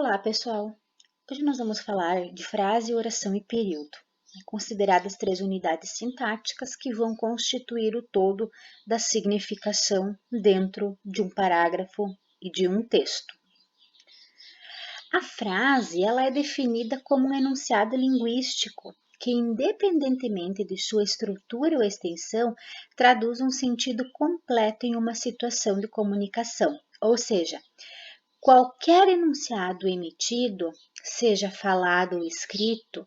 Olá, pessoal! Hoje nós vamos falar de frase, oração e período, consideradas três unidades sintáticas que vão constituir o todo da significação dentro de um parágrafo e de um texto. A frase ela é definida como um enunciado linguístico que, independentemente de sua estrutura ou extensão, traduz um sentido completo em uma situação de comunicação, ou seja, qualquer enunciado emitido, seja falado ou escrito,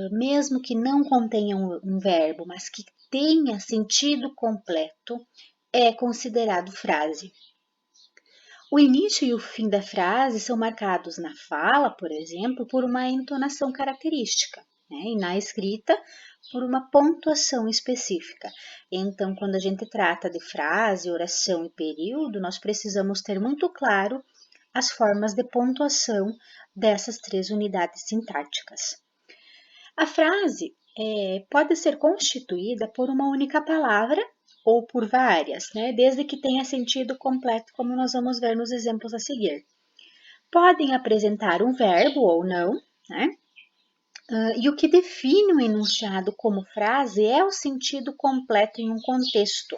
mesmo que não contenha um verbo, mas que tenha sentido completo, é considerado frase. O início e o fim da frase são marcados na fala, por exemplo, por uma entonação característica, né? E na escrita, por uma pontuação específica. Então, quando a gente trata de frase, oração e período, nós precisamos ter muito claro as formas de pontuação dessas três unidades sintáticas. A frase pode ser constituída por uma única palavra ou por várias, né, desde que tenha sentido completo, como nós vamos ver nos exemplos a seguir. Podem apresentar um verbo ou não, né? E o que define um enunciado como frase é o sentido completo em um contexto.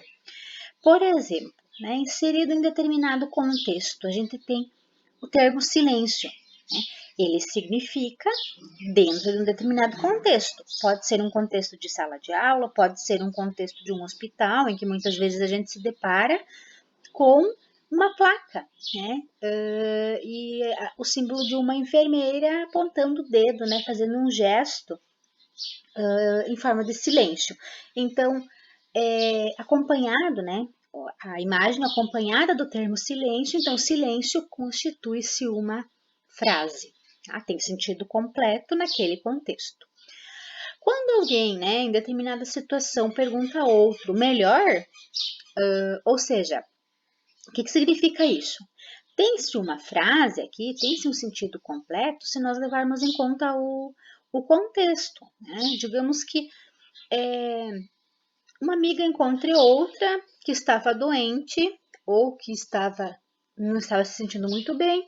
Por exemplo, né, inserido em determinado contexto, a gente tem o termo silêncio. Né? Ele significa dentro de um determinado contexto. Pode ser um contexto de sala de aula, pode ser um contexto de um hospital, em que muitas vezes a gente se depara com uma placa, né? E o símbolo de uma enfermeira apontando o dedo, né? Fazendo um gesto em forma de silêncio. Então, acompanhado, né? A imagem acompanhada do termo silêncio, então silêncio constitui-se uma frase, tá? Tem sentido completo naquele contexto. Quando alguém, né, em determinada situação pergunta a outro melhor, ou seja, o que significa isso? Tem-se uma frase aqui, tem-se um sentido completo se nós levarmos em conta o contexto, né? Digamos que uma amiga encontre outra que estava doente ou que não estava se sentindo muito bem,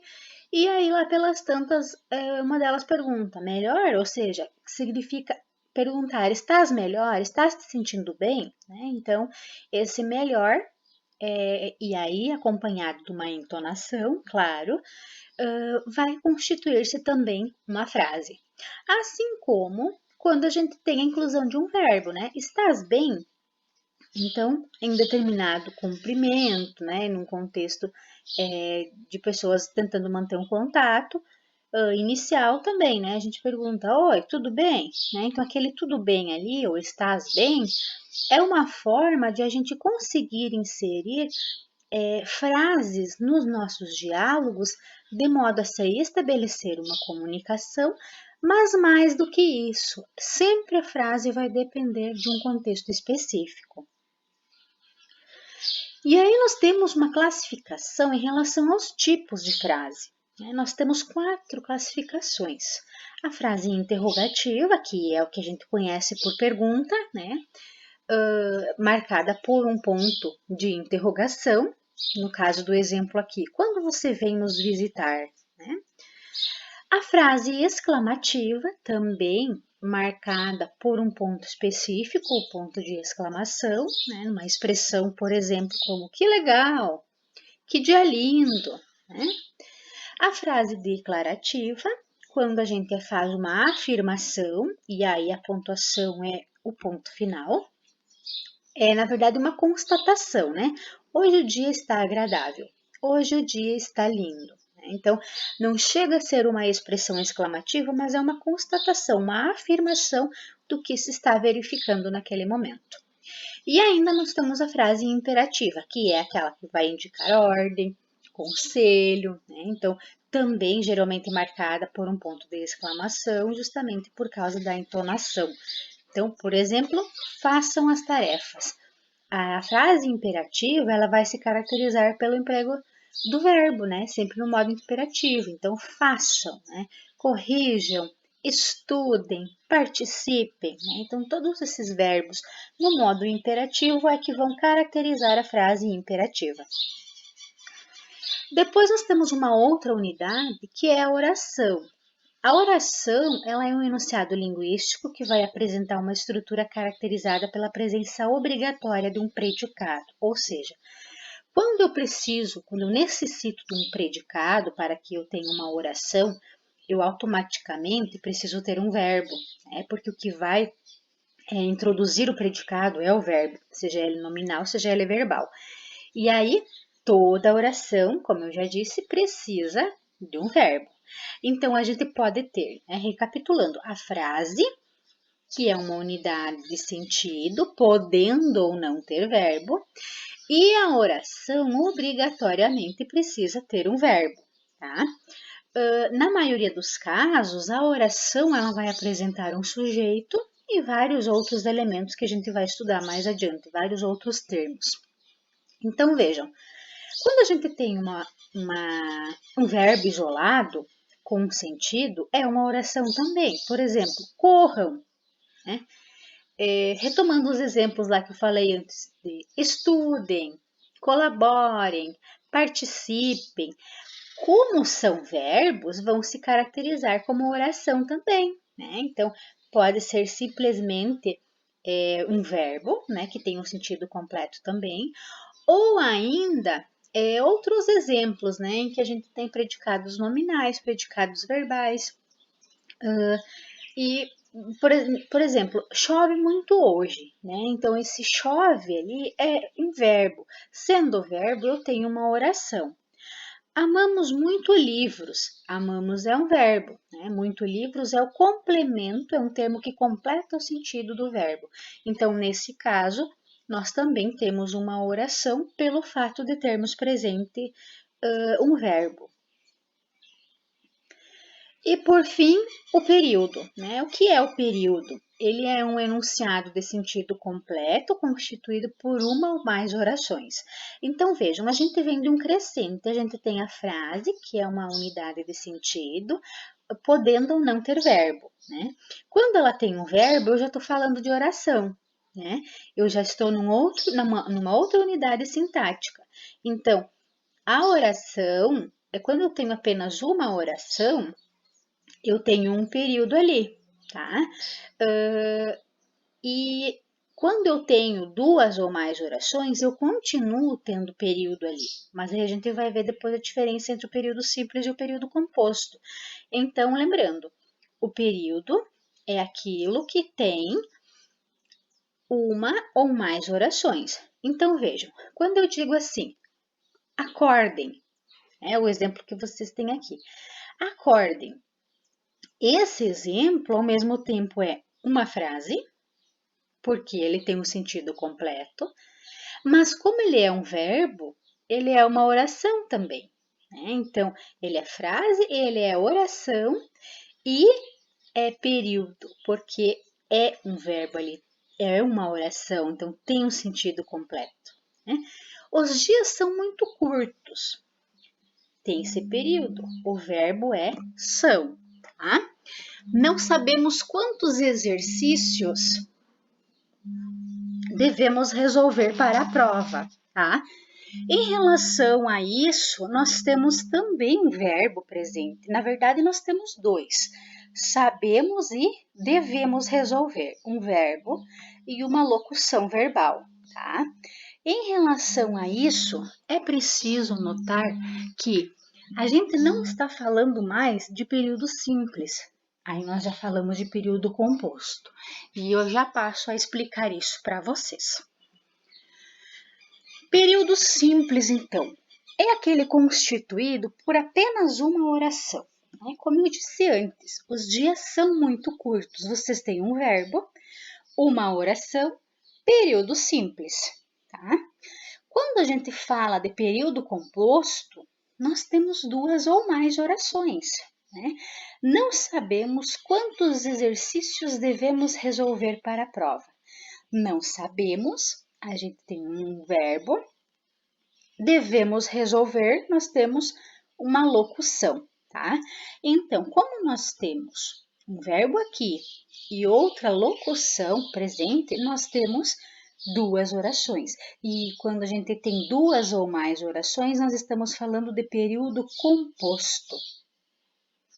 e aí lá pelas tantas, uma delas pergunta, melhor? Ou seja, significa perguntar, estás melhor? Estás te sentindo bem? Né? Então, esse melhor, e aí acompanhado de uma entonação, claro, vai constituir-se também uma frase. Assim como quando a gente tem a inclusão de um verbo, né? Estás bem? Então, em determinado cumprimento, né, num contexto de pessoas tentando manter um contato inicial também, né, a gente pergunta, oi, tudo bem? Né, então, aquele tudo bem ali, ou estás bem, é uma forma de a gente conseguir inserir frases nos nossos diálogos de modo a se estabelecer uma comunicação, mas mais do que isso, sempre a frase vai depender de um contexto específico. E aí nós temos uma classificação em relação aos tipos de frase. Nós temos 4 classificações. A frase interrogativa, que é o que a gente conhece por pergunta, né? Marcada por um ponto de interrogação. No caso do exemplo aqui, quando você vem nos visitar? Né? A frase exclamativa, também marcada por um ponto específico, o ponto de exclamação, né? Uma expressão, por exemplo, como que legal, que dia lindo. Né? A frase declarativa, quando a gente faz uma afirmação, e aí a pontuação é o ponto final, é na verdade uma constatação, né? Hoje o dia está agradável, hoje o dia está lindo. Então, não chega a ser uma expressão exclamativa, mas é uma constatação, uma afirmação do que se está verificando naquele momento. E ainda nós temos a frase imperativa, que é aquela que vai indicar ordem, conselho, né? Então, também geralmente marcada por um ponto de exclamação, justamente por causa da entonação. Então, por exemplo, façam as tarefas. A frase imperativa, ela vai se caracterizar pelo emprego do verbo, né? Sempre no modo imperativo. Então, façam, né? Corrijam, estudem, participem. Né? Então, todos esses verbos no modo imperativo é que vão caracterizar a frase imperativa. Depois nós temos uma outra unidade que é a oração. A oração, ela é um enunciado linguístico que vai apresentar uma estrutura caracterizada pela presença obrigatória de um predicado, ou seja, quando eu necessito de um predicado para que eu tenha uma oração, eu automaticamente preciso ter um verbo, né? Porque o que vai introduzir o predicado é o verbo, seja ele nominal, seja ele verbal. E aí, toda oração, como eu já disse, precisa de um verbo. Então, a gente pode ter, recapitulando, a frase, que é uma unidade de sentido, podendo ou não ter verbo, e a oração obrigatoriamente precisa ter um verbo, tá? Na maioria dos casos, a oração ela vai apresentar um sujeito e vários outros elementos que a gente vai estudar mais adiante, vários outros termos. Então, vejam, quando a gente tem um verbo isolado, com um sentido, é uma oração também. Por exemplo, corram, né? Retomando os exemplos lá que eu falei antes de estudem, colaborem, participem. Como são verbos, vão se caracterizar como oração também, né? Então, pode ser simplesmente um verbo, né, que tem um sentido completo também, ou ainda outros exemplos, né, em que a gente tem predicados nominais, predicados verbais, e por exemplo, chove muito hoje, né? Então esse chove ali é um verbo. Sendo verbo, eu tenho uma oração. Amamos muito livros. Amamos é um verbo, né? Muito livros é o complemento, é um termo que completa o sentido do verbo. Então, nesse caso, nós também temos uma oração pelo fato de termos presente um verbo. E por fim, o período, né? O que é o período? Ele é um enunciado de sentido completo, constituído por uma ou mais orações. Então, vejam, a gente vem de um crescente, a gente tem a frase, que é uma unidade de sentido, podendo ou não ter verbo, né? Quando ela tem um verbo, eu já estou falando de oração, né? Eu já estou numa outra unidade sintática. Então, a oração, quando eu tenho apenas uma oração, eu tenho um período ali, tá? E quando eu tenho duas ou mais orações, eu continuo tendo período ali. Mas aí a gente vai ver depois a diferença entre o período simples e o período composto. Então, lembrando, o período é aquilo que tem uma ou mais orações. Então, vejam, quando eu digo assim, acordem, é o exemplo que vocês têm aqui. Acordem. Esse exemplo, ao mesmo tempo, é uma frase, porque ele tem um sentido completo, mas como ele é um verbo, ele é uma oração também, né? Então, ele é frase, ele é oração e é período, porque é um verbo ali, é uma oração, então tem um sentido completo, né? Os dias são muito curtos, tem esse período, o verbo é são, tá? Não sabemos quantos exercícios devemos resolver para a prova, tá? Em relação a isso, nós temos também um verbo presente. Na verdade, nós temos dois. Sabemos e devemos resolver. Um verbo e uma locução verbal, tá? Em relação a isso, é preciso notar que a gente não está falando mais de período simples. Aí nós já falamos de período composto. E eu já passo a explicar isso para vocês. Período simples, então, é aquele constituído por apenas uma oração. Né? Como eu disse antes, os dias são muito curtos. Vocês têm um verbo, uma oração, período simples. Tá? Quando a gente fala de período composto, nós temos duas ou mais orações. Né? Não sabemos quantos exercícios devemos resolver para a prova. Não sabemos, a gente tem um verbo, devemos resolver, nós temos uma locução, tá? Então, como nós temos um verbo aqui e outra locução presente, nós temos duas orações. E quando a gente tem duas ou mais orações, nós estamos falando de período composto.